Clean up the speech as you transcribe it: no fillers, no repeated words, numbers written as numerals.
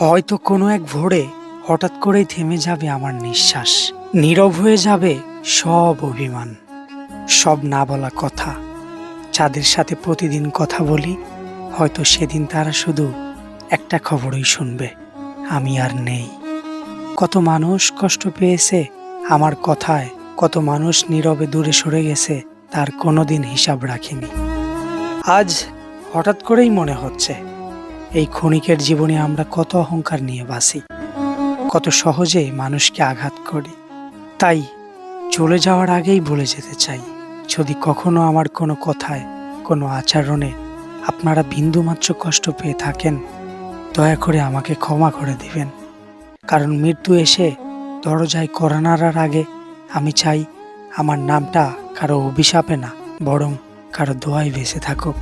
হয়তো কোনো এক ভোরে হঠাৎ করেই থেমে যাবে আমার নিঃশ্বাস, নীরব হয়ে যাবে সব অভিমান, সব না বলা কথা। যাদের সাথে প্রতিদিন কথা বলি, হয়তো সেদিন তারা শুধু একটা খবরই শুনবে, আমি আর নেই। কত মানুষ কষ্ট পেয়েছে আমার কথায়, কত মানুষ নীরবে দূরে সরে গেছে, তার কোনোদিন হিসাব রাখিনি। আজ হঠাৎ করেই মনে হচ্ছে, এই ক্ষণিকের জীবনে আমরা কত অহংকার নিয়ে বাসি, কত সহজে মানুষকে আঘাত করি। তাই চলে যাওয়ার আগেই বলে যেতে চাই, যদি কখনো আমার কোনো কথায়, কোনো আচরণে আপনারা বিন্দুমাত্র কষ্ট পেয়ে থাকেন, দয়া করে আমাকে ক্ষমা করে দিবেন। কারণ মৃত্যু এসে দরজায় কড়া নাড়ার আগে আমি চাই আমার নামটা কারো অভিশাপে না, বরং কারো দোয়ায় বেঁচে থাকুক।